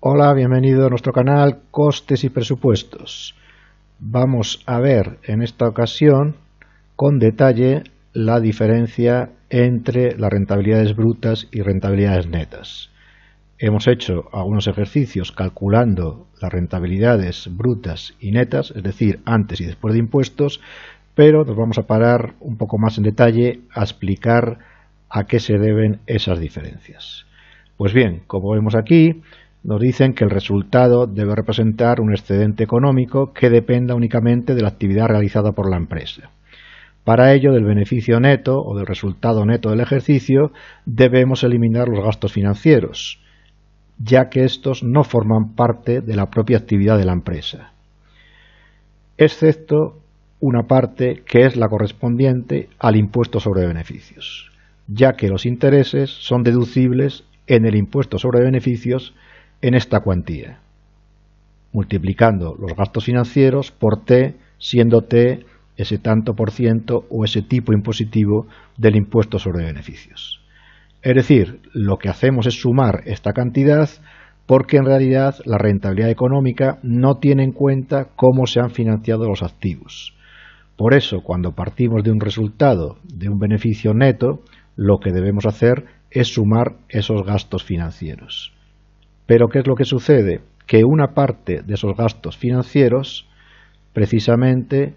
Hola, bienvenido a nuestro canal Costes y Presupuestos. Vamos a ver en esta ocasión con detalle la diferencia entre las rentabilidades brutas y rentabilidades netas. Hemos hecho algunos ejercicios calculando las rentabilidades brutas y netas, es decir, antes y después de impuestos, pero nos vamos a parar un poco más en detalle a explicar a qué se deben esas diferencias. Pues bien, como vemos aquí, nos dicen que el resultado debe representar un excedente económico que dependa únicamente de la actividad realizada por la empresa. Para ello, del beneficio neto o del resultado neto del ejercicio, debemos eliminar los gastos financieros, ya que estos no forman parte de la propia actividad de la empresa, excepto una parte que es la correspondiente al impuesto sobre beneficios, ya que los intereses son deducibles en el impuesto sobre beneficios en esta cuantía, multiplicando los gastos financieros por T, siendo T ese tanto por ciento o ese tipo impositivo del impuesto sobre beneficios. Es decir, lo que hacemos es sumar esta cantidad porque en realidad la rentabilidad económica no tiene en cuenta cómo se han financiado los activos. Por eso, cuando partimos de un resultado de un beneficio neto, lo que debemos hacer es sumar esos gastos financieros. Pero ¿qué es lo que sucede? Que una parte de esos gastos financieros precisamente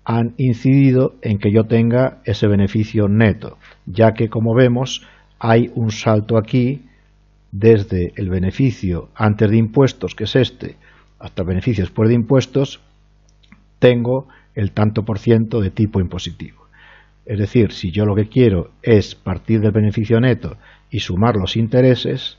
han incidido en que yo tenga ese beneficio neto, ya que, como vemos, hay un salto aquí desde el beneficio antes de impuestos, que es este, hasta el beneficio después de impuestos, tengo el tanto por ciento de tipo impositivo. Es decir, si yo lo que quiero es partir del beneficio neto y sumar los intereses,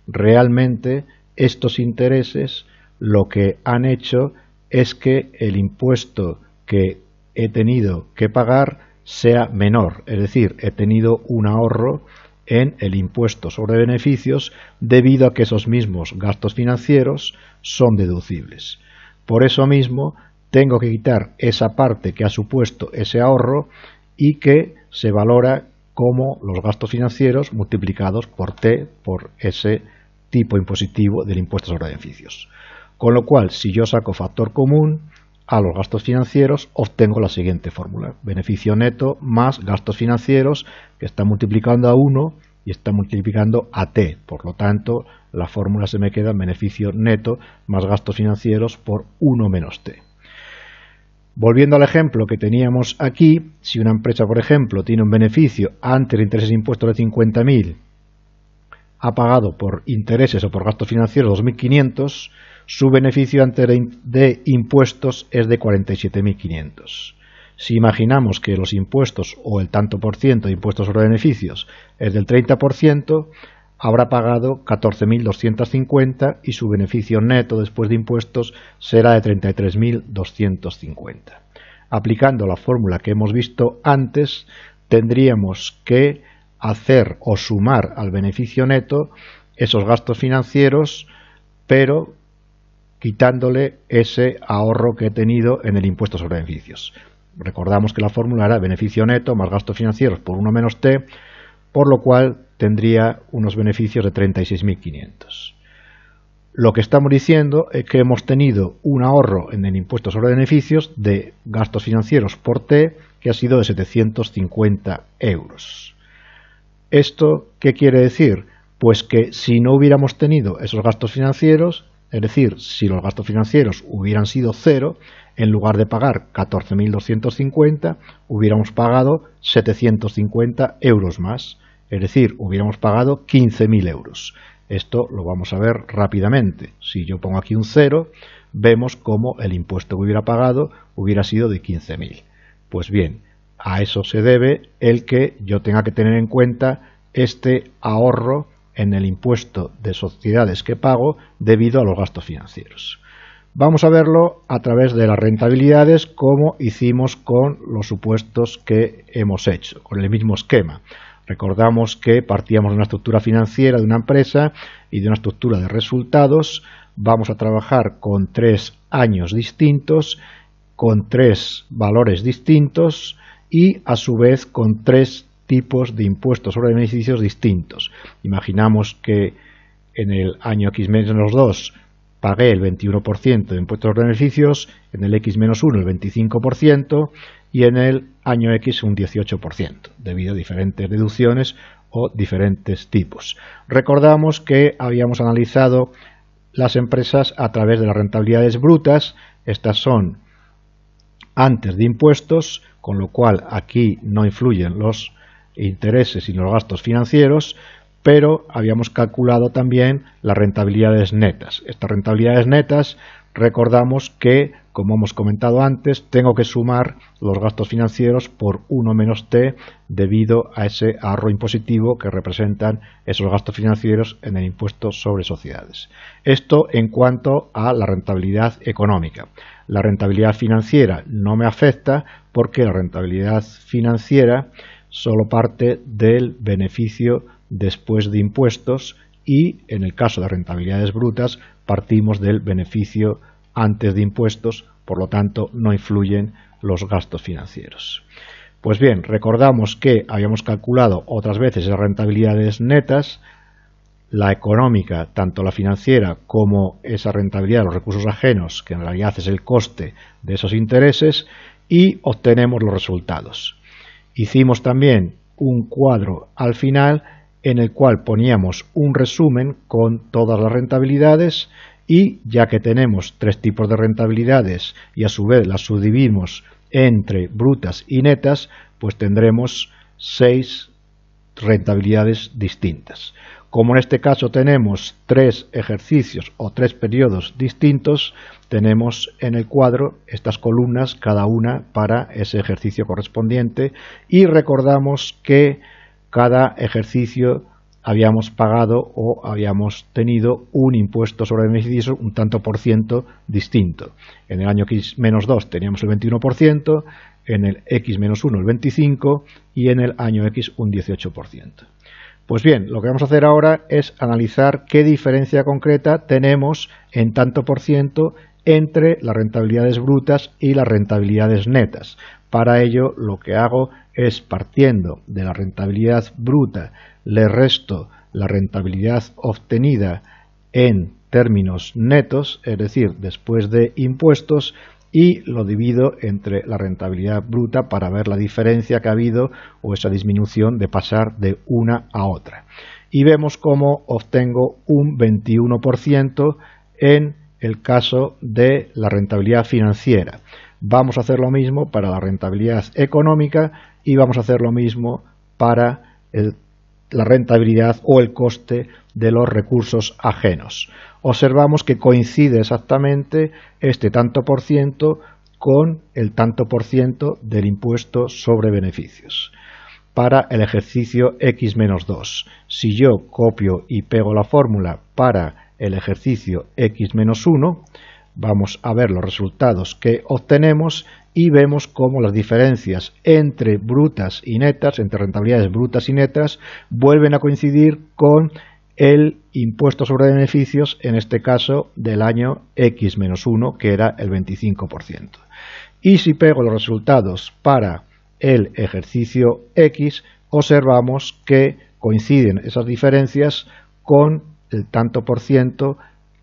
realmente estos intereses lo que han hecho es que el impuesto que he tenido que pagar sea menor, es decir, he tenido un ahorro en el impuesto sobre beneficios debido a que esos mismos gastos financieros son deducibles. Por eso mismo tengo que quitar esa parte que ha supuesto ese ahorro y que se valora como los gastos financieros multiplicados por T, por ese tipo impositivo del impuesto sobre beneficios. Con lo cual, si yo saco factor común a los gastos financieros, obtengo la siguiente fórmula: beneficio neto más gastos financieros, que está multiplicando a 1 y está multiplicando a T. Por lo tanto, la fórmula se me queda beneficio neto más gastos financieros por 1 menos T. Volviendo al ejemplo que teníamos aquí, si una empresa, por ejemplo, tiene un beneficio antes de intereses e impuestos de 50.000, ha pagado por intereses o por gastos financieros 2.500, su beneficio antes de impuestos es de 47.500. Si imaginamos que los impuestos o el tanto por ciento de impuestos sobre beneficios es del 30%, habrá pagado 14.250 y su beneficio neto después de impuestos será de 33.250. Aplicando la fórmula que hemos visto antes, tendríamos que hacer o sumar al beneficio neto esos gastos financieros, pero quitándole ese ahorro que he tenido en el impuesto sobre beneficios. Recordamos que la fórmula era beneficio neto más gastos financieros por 1 menos T, por lo cual tendría unos beneficios de 36.500. Lo que estamos diciendo es que hemos tenido un ahorro en el impuesto sobre beneficios de gastos financieros por T que ha sido de 750 euros. ¿Esto qué quiere decir? Pues que si no hubiéramos tenido esos gastos financieros, es decir, si los gastos financieros hubieran sido cero, en lugar de pagar 14.250, hubiéramos pagado 750 euros más. Es decir, hubiéramos pagado 15.000 euros. Esto lo vamos a ver rápidamente. Si yo pongo aquí un 0, vemos cómo el impuesto que hubiera pagado hubiera sido de 15.000. Pues bien, a eso se debe el que yo tenga que tener en cuenta este ahorro en el impuesto de sociedades que pago debido a los gastos financieros. Vamos a verlo a través de las rentabilidades, como hicimos con los supuestos que hemos hecho, con el mismo esquema. Recordamos que partíamos de una estructura financiera de una empresa y de una estructura de resultados. Vamos a trabajar con 3 años distintos, con 3 valores distintos y a su vez con 3 tipos de impuestos sobre beneficios distintos. Imaginamos que en el año X-2 pagué el 21% de impuestos sobre beneficios, en el X-1 el 25% y en el año X un 18%, debido a diferentes deducciones o diferentes tipos. Recordamos que habíamos analizado las empresas a través de las rentabilidades brutas. Estas son antes de impuestos, con lo cual aquí no influyen los intereses y los gastos financieros, pero habíamos calculado también las rentabilidades netas. Estas rentabilidades netas, recordamos que, como hemos comentado antes, tengo que sumar los gastos financieros por 1 menos t debido a ese ahorro impositivo que representan esos gastos financieros en el impuesto sobre sociedades. Esto en cuanto a la rentabilidad económica. La rentabilidad financiera no me afecta porque la rentabilidad financiera solo parte del beneficio después de impuestos y en el caso de rentabilidades brutas partimos del beneficio antes de impuestos, por lo tanto no influyen los gastos financieros. Pues bien, recordamos que habíamos calculado otras veces las rentabilidades netas, la económica, tanto la financiera como esa rentabilidad de los recursos ajenos, que en realidad es el coste de esos intereses, y obtenemos los resultados. Hicimos también un cuadro al final en el cual poníamos un resumen con todas las rentabilidades y ya que tenemos 3 tipos de rentabilidades y a su vez las subdividimos entre brutas y netas, pues tendremos 6 rentabilidades distintas. Como en este caso tenemos 3 ejercicios o 3 periodos distintos, tenemos en el cuadro estas columnas, cada una para ese ejercicio correspondiente, y recordamos que cada ejercicio habíamos pagado o habíamos tenido un impuesto sobre beneficios un tanto por ciento distinto. En el año X-2 teníamos el 21%, en el X-1 el 25% y en el año X un 18%. Pues bien, lo que vamos a hacer ahora es analizar qué diferencia concreta tenemos en tanto por ciento entre las rentabilidades brutas y las rentabilidades netas. Para ello, lo que hago es, partiendo de la rentabilidad bruta, le resto la rentabilidad obtenida en términos netos, es decir, después de impuestos, y lo divido entre la rentabilidad bruta para ver la diferencia que ha habido o esa disminución de pasar de una a otra. Y vemos cómo obtengo un 21% en el caso de la rentabilidad financiera. Vamos a hacer lo mismo para la rentabilidad económica y vamos a hacer lo mismo para la rentabilidad o el coste de los recursos ajenos. Observamos que coincide exactamente este tanto por ciento con el tanto por ciento del impuesto sobre beneficios. Para el ejercicio X-2, si yo copio y pego la fórmula para el ejercicio X-1, vamos a ver los resultados que obtenemos y vemos cómo las diferencias entre brutas y netas, entre rentabilidades brutas y netas, vuelven a coincidir con el impuesto sobre beneficios, en este caso del año X-1, que era el 25%. Y si pego los resultados para el ejercicio X, observamos que coinciden esas diferencias con el tanto por ciento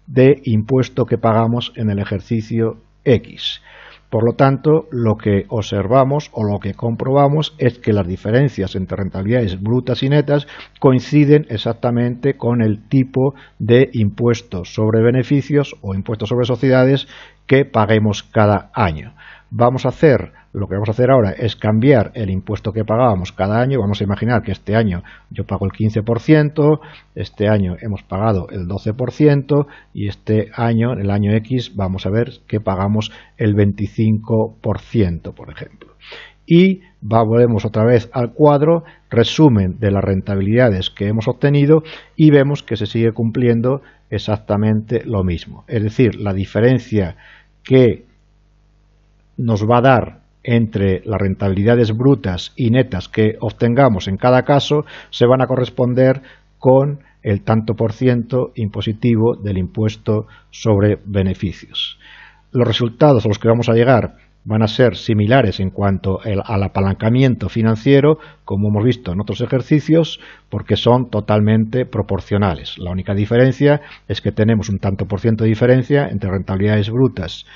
de impuesto que pagamos en el ejercicio X. Por lo tanto, lo que observamos o lo que comprobamos es que las diferencias entre rentabilidades brutas y netas coinciden exactamente con el tipo de impuesto sobre beneficios o impuesto sobre sociedades que paguemos cada año. Lo que vamos a hacer ahora es cambiar el impuesto que pagábamos cada año. Vamos a imaginar que este año yo pago el 15%, este año hemos pagado el 12% y este año, en el año X, vamos a ver que pagamos el 25%, por ejemplo. Y volvemos otra vez al cuadro, resumen de las rentabilidades que hemos obtenido y vemos que se sigue cumpliendo exactamente lo mismo. Es decir, la diferencia que nos va a dar entre las rentabilidades brutas y netas que obtengamos en cada caso se van a corresponder con el tanto por ciento impositivo del impuesto sobre beneficios. Los resultados a los que vamos a llegar van a ser similares en cuanto al apalancamiento financiero, como hemos visto en otros ejercicios, porque son totalmente proporcionales. La única diferencia es que tenemos un tanto por ciento de diferencia entre rentabilidades brutas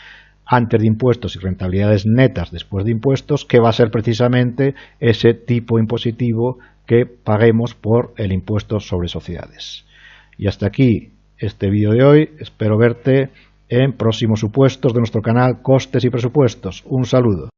antes de impuestos y rentabilidades netas después de impuestos, que va a ser precisamente ese tipo impositivo que paguemos por el impuesto sobre sociedades. Y hasta aquí este vídeo de hoy. Espero verte en próximos supuestos de nuestro canal Costes y Presupuestos. Un saludo.